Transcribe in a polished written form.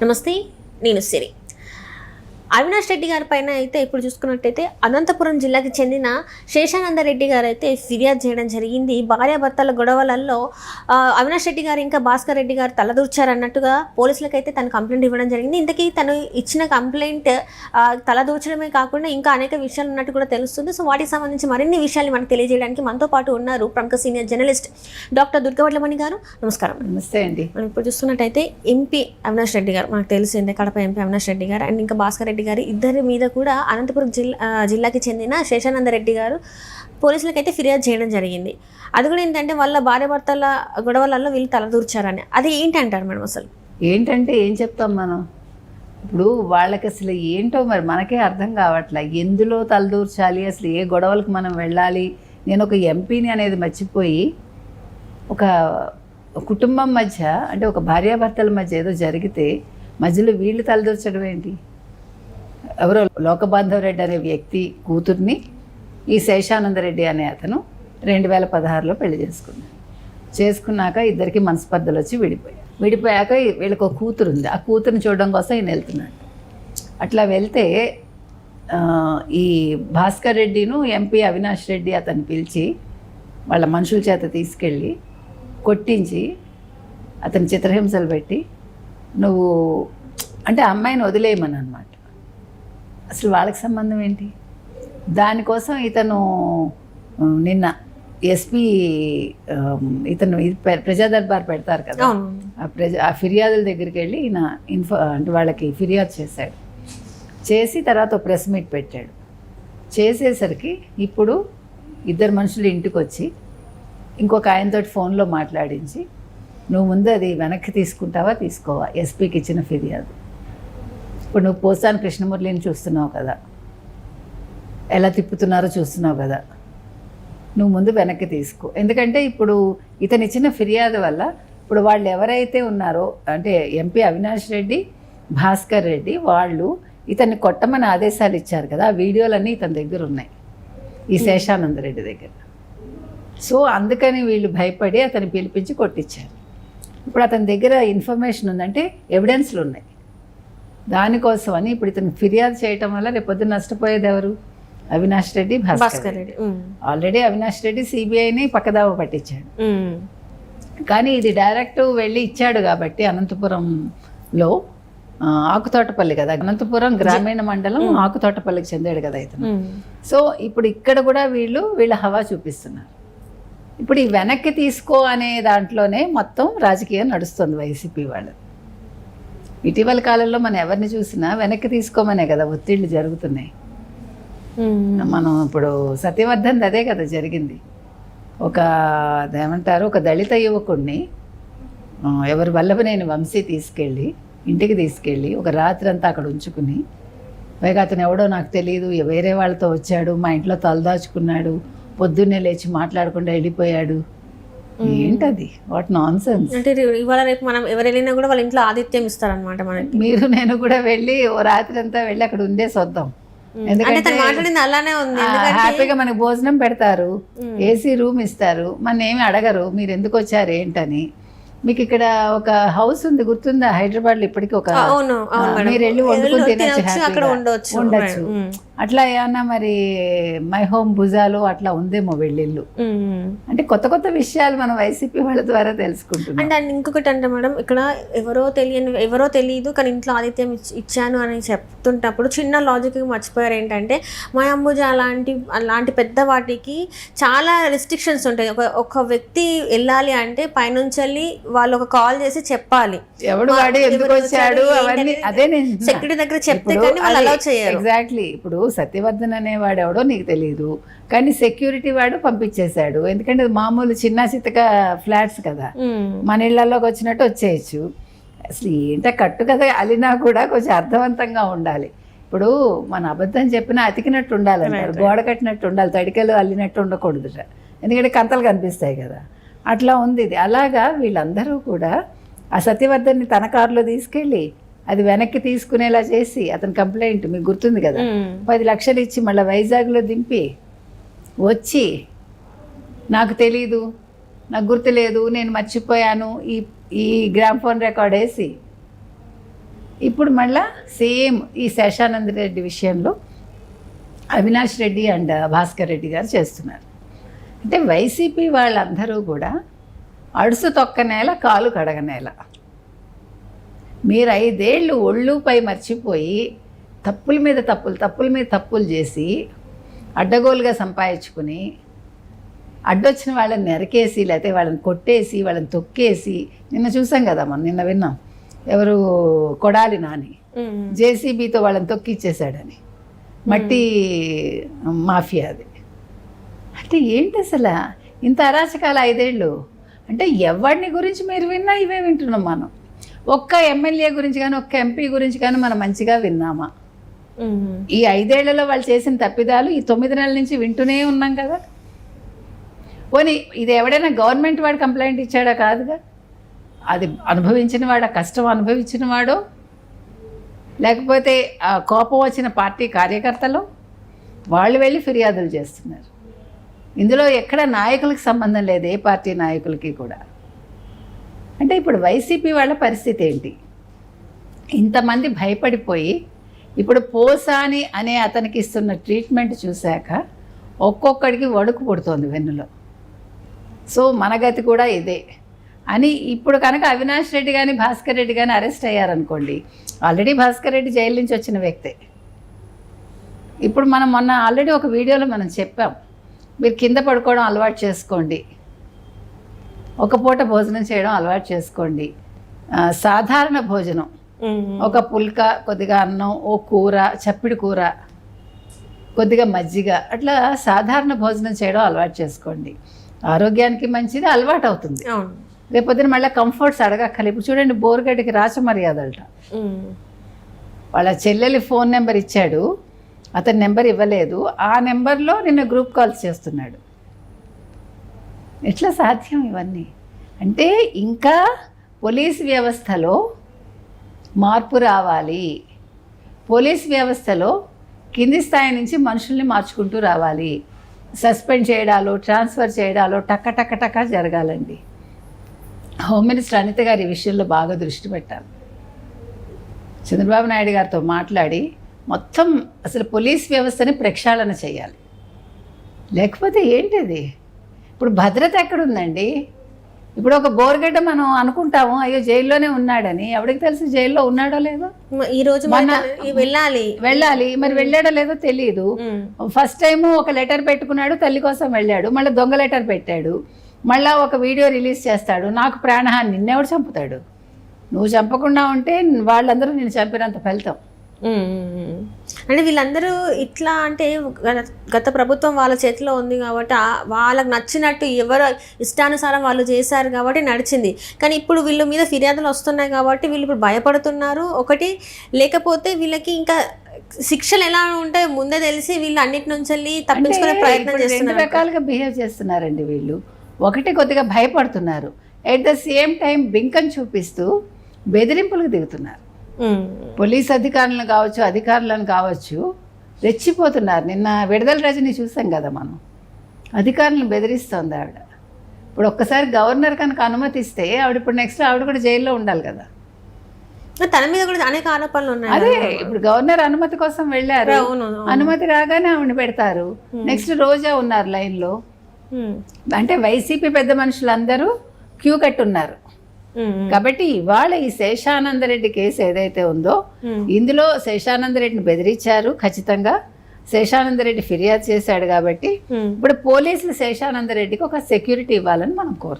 నమస్తే, నేను సిరి. అవినాష్ రెడ్డి గారి పైన అయితే ఇప్పుడు చూసుకున్నట్టయితే అనంతపురం జిల్లాకి చెందిన శేషానందరెడ్డి గారు అయితే ఫిర్యాదు చేయడం జరిగింది. భార్యాభర్తల గొడవలలో అవినాష్ రెడ్డి గారు ఇంకా భాస్కర్ రెడ్డి గారు తలదూర్చారన్నట్టుగా పోలీసులకైతే తను కంప్లైంట్ ఇవ్వడం జరిగింది. ఇంతకీ తను ఇచ్చిన కంప్లైంట్ తలదూర్చడమే కాకుండా ఇంకా అనేక విషయాలు ఉన్నట్టు కూడా తెలుస్తుంది. సో వాటికి సంబంధించి మరిన్ని విషయాలు మనకు తెలియజేయడానికి మనతో పాటు ఉన్నారు ప్రముఖ సీనియర్ జర్నలిస్ట్ డాక్టర్ దుర్గవడ్లమణి గారు. నమస్కారం. నమస్తే అండి. మనం ఇప్పుడు చూస్తున్నట్టయితే ఎంపీ అవినాష్ రెడ్డి గారు, మనకు తెలిసిందే కడప ఎంపీ అవినాష్ రెడ్డి గారు అండ్ ఇంకా భాస్కర్ రెడ్డి గారు, ఇద్దరి మీద కూడా అనంతపురం జిల్లాకి చెందిన శేషానందరెడ్డి గారు పోలీసులకైతే ఫిర్యాదు చేయడం జరిగింది. అది కూడా ఏంటంటే వాళ్ళ భార్యాభర్తల గొడవలలో వీళ్ళు తలదూర్చారని. అది ఏంటి అంటారు మేడం? అసలు ఏంటంటే ఏం చెప్తాం మనం? ఇప్పుడు వాళ్ళకి అసలు ఏంటో మరి మనకే అర్థం కావట్లే. ఎందులో తలదూర్చాలి, అసలు ఏ గొడవలకు మనం వెళ్ళాలి? నేను ఒక ఎంపీని అనేది మర్చిపోయి ఒక కుటుంబం మధ్య, అంటే ఒక భార్యాభర్తల మధ్య ఏదో జరిగితే మధ్యలో వీళ్ళు తలదూర్చడం ఏంటి? ఎవరో లోకబాంధవ్ రెడ్డి అనే వ్యక్తి కూతుర్ని ఈ శేషానందరెడ్డి అనే అతను 2016లో పెళ్లి చేసుకున్నాక ఇద్దరికి మనస్పర్ధలు వచ్చి విడిపోయాక వీళ్ళకి ఒక కూతురు ఉంది. ఆ కూతురుని చూడడం కోసం ఈయన వెళ్తున్నాడు. అట్లా వెళ్తే ఈ భాస్కర్ రెడ్డిను ఎంపీ అవినాష్ రెడ్డి అతను పిలిచి వాళ్ళ మనుషుల చేత తీసుకెళ్ళి కొట్టించి అతని చిత్రహింసలు పెట్టి నువ్వు అంటే అమ్మాయిని వదిలేయమని అనమాట. అసలు వాళ్ళకి సంబంధం ఏంటి? దానికోసం ఇతను నిన్న ఎస్పీ ఇతను ప్రజా దర్బార్ పెడతారు కదా, ఆ ఫిర్యాదుల దగ్గరికి వెళ్ళి ఈయన అంటే వాళ్ళకి ఫిర్యాదు చేసి తర్వాత ఒక ప్రెస్ మీట్ పెట్టాడు. చేసేసరికి ఇప్పుడు ఇద్దరు మనుషులు ఇంటికి వచ్చి ఇంకొక ఆయనతో ఫోన్లో మాట్లాడించి నువ్వు ముందు అది వెనక్కి తీసుకుంటావా తీసుకోవా, ఎస్పీకి ఇచ్చిన ఫిర్యాదు. ఇప్పుడు నువ్వు పోసాని కృష్ణమురళిని చూస్తున్నావు కదా, ఎలా తిప్పుతున్నారో చూస్తున్నావు కదా, నువ్వు ముందు వెనక్కి తీసుకో. ఎందుకంటే ఇప్పుడు ఇతను ఇచ్చిన ఫిర్యాదు వల్ల ఇప్పుడు వాళ్ళు ఎవరైతే ఉన్నారో అంటే ఎంపీ అవినాష్ రెడ్డి, భాస్కర్ రెడ్డి, వాళ్ళు ఇతన్ని కొట్టమని ఆదేశాలు ఇచ్చారు కదా, ఆ వీడియోలన్నీ ఇతని దగ్గర ఉన్నాయి, ఈ శేషానందరెడ్డి దగ్గర. సో అందుకని వీళ్ళు భయపడి అతన్ని పిలిపించి కొట్టించారు. ఇప్పుడు అతని దగ్గర ఇన్ఫర్మేషన్ ఉందంటే ఎవిడెన్స్లు ఉన్నాయి. దానికోసం అని ఇప్పుడు ఇతను ఫిర్యాదు చేయటం వల్ల రేపొద్దున నష్టపోయేది ఎవరు? అవినాష్ రెడ్డి, భాస్కర్ రెడ్డి. ఆల్రెడీ అవినాష్ రెడ్డి సిబిఐని పక్కదావ పట్టించాడు. కానీ ఇది డైరెక్ట్ వెళ్ళి ఇచ్చాడు కాబట్టి అనంతపురంలో ఆకుతోటపల్లి కదా, అనంతపురం గ్రామీణ మండలం ఆకుతోటపల్లికి చెందాడు కదా ఇతను. సో ఇప్పుడు ఇక్కడ కూడా వీళ్ళ హవా చూపిస్తున్నారు. ఇప్పుడు ఈ వెనక్కి తీసుకో అనే దాంట్లోనే మొత్తం రాజకీయం నడుస్తుంది వైసీపీ వాళ్ళు. ఇటీవల కాలంలో మనం ఎవరిని చూసినా వెనక్కి తీసుకోమనే కదా ఒత్తిళ్ళు జరుగుతున్నాయి. మనం ఇప్పుడు సత్యవర్ధన్ అదే కదా జరిగింది. ఒక దళిత యువకుడిని ఎవరి వల్లభనేని వంశీ ఇంటికి తీసుకెళ్ళి ఒక రాత్రి అంతా అక్కడ ఉంచుకుని, పైగా అతను ఎవడో నాకు తెలియదు, వేరే వాళ్ళతో వచ్చాడు, మా ఇంట్లో తలదాచుకున్నాడు, పొద్దున్నే లేచి మాట్లాడకుండా వెళ్ళిపోయాడు. ఏంటది? What non sense. అంటే ఇవాళ రేపు మనం ఎవరు వెళ్ళినా కూడా వాళ్ళ ఇంట్లో ఆతిథ్యం ఇస్తారనమాట మనకి. మీరు నేను కూడా వెళ్ళి ఓ రాత్రి అంతా వెళ్ళి అక్కడ ఉండేసి వద్దాం. ఎందుకంటే మాట్లాడింది అలానే ఉంది. హ్యాపీగా మనకు భోజనం పెడతారు, ఏసీ రూమ్ ఇస్తారు, మన ఏమి అడగరు మీరు ఎందుకు వచ్చారు ఏంటని. మీకు ఇక్కడ ఒక హౌస్ ఉంది గుర్తుందా హైదరాబాద్ లో? ఇప్పటికీ ఒక మీరు వెళ్ళి వండుకొని తినచ్చు, ఉండొచ్చు. అట్లా ఏమన్నా మరి మై హోమ్ భుజాలు అట్లా ఉందేమో వెళ్ళిళ్ళు. అంటే కొత్త కొత్త విషయాలు మనం వైసీపీ వాళ్ళ ద్వారా తెలుసుకుంటున్నాం. అంటే ఇంకొకటి అంటే మేడం, ఇక్కడ ఎవరో తెలియదు కానీ ఇంట్లో ఆతిథ్యం ఇచ్చాను అని చెప్తుంటప్పుడు చిన్న లాజిక్ మర్చిపోయారు. ఏంటంటే మా అంబుజ అలాంటి పెద్ద వాటికి చాలా రెస్ట్రిక్షన్స్ ఉంటాయి. ఒక వ్యక్తి వెళ్ళాలి అంటే పైనుంచి వెళ్ళి వాళ్ళు ఒక కాల్ చేసి చెప్పాలి ఎవడు వాడు ఎందుకు వచ్చాడు అవన్నీ. అదే నేను సెక్యూరిటీ దగ్గర చెప్తే కానీ వాళ్ళు అలౌ చేయరు. ఎగ్జాక్ట్లీ. ఇప్పుడు సత్యవర్ధన్ అనేవాడు ఎవడో నీకు తెలియదు, కానీ సెక్యూరిటీ వాడు పంపించేశాడు. ఎందుకంటే మామూలు చిన్న చితక ఫ్లాట్స్ కదా, మన ఇళ్లలోకి వచ్చినట్టు వచ్చేయచ్చు. అసలు ఏంటో కట్టు కదా అలినా కూడా కొంచెం అర్థవంతంగా ఉండాలి. ఇప్పుడు మన అబద్ధం చెప్పినా అతికినట్టు ఉండాలంటారు, గోడ కట్టినట్టు ఉండాలి, తడికలు అల్లినట్టు ఉండకూడదు. ఎందుకంటే కంతలు కనిపిస్తాయి కదా, అట్లా ఉంది ఇది. అలాగా వీళ్ళందరూ కూడా ఆ సత్యవర్ధన్ని తన కారులో తీసుకెళ్ళి అది వెనక్కి తీసుకునేలా చేసి అతని కంప్లైంట్ మీకు గుర్తుంది కదా, 10 లక్షలు ఇచ్చి మళ్ళీ వైజాగ్లో దింపి వచ్చి నాకు తెలీదు, నాకు గుర్తులేదు, నేను మర్చిపోయాను, ఈ గ్రామ్ ఫోన్ రికార్డ్ వేసి ఇప్పుడు మళ్ళా సేమ్ ఈ శేషానంద రెడ్డి విషయంలో అవినాష్ రెడ్డి అండ్ భాస్కర్ రెడ్డి గారు చేస్తున్నారు. అంటే వైసీపీ వాళ్ళందరూ కూడా అడుసు తొక్కనేల కాలు కడగనేల. మీరు 5 ఏళ్ళు ఒళ్ళుపై మర్చిపోయి తప్పుల మీద తప్పులు చేసి అడ్డగోలుగా సంపాదించుకుని అడ్డొచ్చిన వాళ్ళని నరికేసి లేకపోతే వాళ్ళని కొట్టేసి వాళ్ళని తొక్కేసి నిన్న చూసాం కదా మనం, నిన్న విన్నాం ఎవరు కొడాలి నాని జేసీబీతో వాళ్ళని తొక్కిచ్చేసాడని, మట్టి మాఫియా అది. అంటే ఏంటి అసలు ఇంత అరాచకాలు 5 ఏళ్ళు? అంటే ఎవరిని గురించి మీరు విన్నా ఇవే వింటున్నాం మనం. ఒక్క ఎమ్మెల్యే గురించి కానీ ఒక్క ఎంపీ గురించి కానీ మనం మంచిగా విన్నామా? ఈ 5 ఏళ్లలో వాళ్ళు చేసిన తప్పిదాలు ఈ 9 నెలల నుంచి వింటూనే ఉన్నాం కదా. పోనీ ఇది ఎవడైనా గవర్నమెంట్ వాడు కంప్లైంట్ ఇచ్చాడా? కాదుగా. అది అనుభవించిన వాడు, కష్టం అనుభవించిన వాడో, లేకపోతే ఆ కోపం వచ్చిన పార్టీ కార్యకర్తలు వాళ్ళు వెళ్ళి ఫిర్యాదులు చేస్తున్నారు. ఇందులో ఎక్కడ నాయకులకి సంబంధం లేదు, ఏ పార్టీ నాయకులకి కూడా. అంటే ఇప్పుడు వైసీపీ వాళ్ళ పరిస్థితి ఏంటి? ఇంతమంది భయపడిపోయి ఇప్పుడు పోసాని అనే అతనికి ఇస్తున్న ట్రీట్మెంట్ చూశాక ఒక్కొక్కడికి వణుకు పుడుతోంది వెన్నులో. సో మన గతి కూడా ఇదే అని ఇప్పుడు కనుక అవినాష్ రెడ్డి కానీ భాస్కర్ రెడ్డి కానీ అరెస్ట్ అయ్యారనుకోండి, ఆల్రెడీ భాస్కర్ రెడ్డి జైలు నుంచి వచ్చిన వ్యక్తే. ఇప్పుడు మనం మొన్న ఆల్రెడీ ఒక వీడియోలో మనం చెప్పాం, మీరు కింద పడుకోవడం అలవాటు చేసుకోండి, ఒక పూట భోజనం చేయడం అలవాటు చేసుకోండి, సాధారణ భోజనం, ఒక పుల్క, కొద్దిగా అన్నం, ఓ కూర, చప్పిడి కూర, కొద్దిగా మజ్జిగ, అట్లా సాధారణ భోజనం చేయడం అలవాటు చేసుకోండి. ఆరోగ్యానికి మంచిది, అలవాటు అవుతుంది. రేపొద్దున మళ్ళీ కంఫర్ట్స్ అడగక్కర్లేదు. ఇప్పుడు చూడండి, బోర్గడ్డికి రాచమర్యాదలట. వాళ్ళ చెల్లెలి ఫోన్ నెంబర్ ఇచ్చాడు, అతని నెంబర్ ఇవ్వలేదు, ఆ నెంబర్లో నిన్న గ్రూప్ కాల్స్ చేస్తున్నాడు. ఎట్లా సాధ్యం ఇవన్నీ? అంటే ఇంకా పోలీస్ వ్యవస్థలో మార్పు రావాలి. పోలీస్ వ్యవస్థలో కింది స్థాయి నుంచి మనుషుల్ని మార్చుకుంటూ రావాలి. సస్పెండ్ చేయడాలు, ట్రాన్స్ఫర్ చేయడాలు టక్క టక్క టక్క జరగాలండి. హోమ్ మినిస్టర్ అనిత గారు ఈ విషయంలో బాగా దృష్టి పెట్టాలి. చంద్రబాబు నాయుడు గారితో మాట్లాడి మొత్తం అసలు పోలీస్ వ్యవస్థని ప్రక్షాళన చేయాలి. లేకపోతే ఏంటిది? ఇప్పుడు భద్రత ఎక్కడుందండి? ఇప్పుడు ఒక బోర్గడ్డ మనం అనుకుంటాము అయ్యో జైల్లోనే ఉన్నాడని, ఎవరికి తెలుసు జైల్లో ఉన్నాడో లేదో. ఈ రోజు వెళ్ళాలి, మరి వెళ్ళాడో లేదో తెలియదు. ఫస్ట్ టైము ఒక లెటర్ పెట్టుకున్నాడు, తల్లి కోసం వెళ్ళాడు, మళ్ళీ దొంగ లెటర్ పెట్టాడు, మళ్ళీ ఒక వీడియో రిలీజ్ చేస్తాడు, నాకు ప్రాణహాని. నిన్నెవడు చంపుతాడు? నువ్వు చంపకుండా ఉంటే వాళ్ళందరూ నేను చంపినంత ఫలితం. అంటే వీళ్ళందరూ ఇట్లా అంటే గత ప్రభుత్వం వాళ్ళ చేతిలో ఉంది కాబట్టి వాళ్ళకి నచ్చినట్టు ఎవరు ఇష్టానుసారం వాళ్ళు చేశారు కాబట్టి నడిచింది. కానీ ఇప్పుడు వీళ్ళ మీద ఫిర్యాదులు వస్తున్నాయి కాబట్టి వీళ్ళు ఇప్పుడు భయపడుతున్నారు. ఒకటి, లేకపోతే వీళ్ళకి ఇంకా శిక్షలు ఎలా ఉంటాయి ముందే తెలిసి వీళ్ళు అన్నిటి నుంచి వెళ్ళి తప్పించుకునే ప్రయత్నం చేస్తున్నారు. 2 రకాలుగా బిహేవ్ చేస్తున్నారండి వీళ్ళు. ఒకటి, కొద్దిగా భయపడుతున్నారు, ఎట్ ద సేమ్ టైం బింకం చూపిస్తూ బెదిరింపులకు దిగుతున్నారు. పోలీస్ అధికారులను కావచ్చు రెచ్చిపోతున్నారు. నిన్న విడుదల రజని చూసాం కదా మనం, అధికారులను బెదిరిస్తోంది ఆవిడ. ఇప్పుడు ఒక్కసారి గవర్నర్ కనుక అనుమతిస్తే ఆవిడ ఇప్పుడు నెక్స్ట్ ఆవిడ కూడా జైల్లో ఉండాలి కదా. తన మీద కూడా అనేక ఆరోపణలు ఉన్నాయి. అదే ఇప్పుడు గవర్నర్ అనుమతి కోసం వెళ్ళారు, అనుమతి రాగానే ఆవిడని పెడతారు. నెక్స్ట్ రోజా ఉన్నారు లైన్లో. అంటే వైసీపీ పెద్ద మనుషులందరూ క్యూ కట్టున్నారు. కాబట్టి ఇవాళ ఈ శేషానందరెడ్డి కేసు ఏదైతే ఉందో ఇందులో శేషానందరెడ్డిని బెదిరించారు ఖచ్చితంగా. శేషానందరెడ్డి ఫిర్యాదు చేశాడు కాబట్టి ఇప్పుడు పోలీసులు శేషానందరెడ్డికి ఒక సెక్యూరిటీ ఇవ్వాలని మనం కోరుతాం.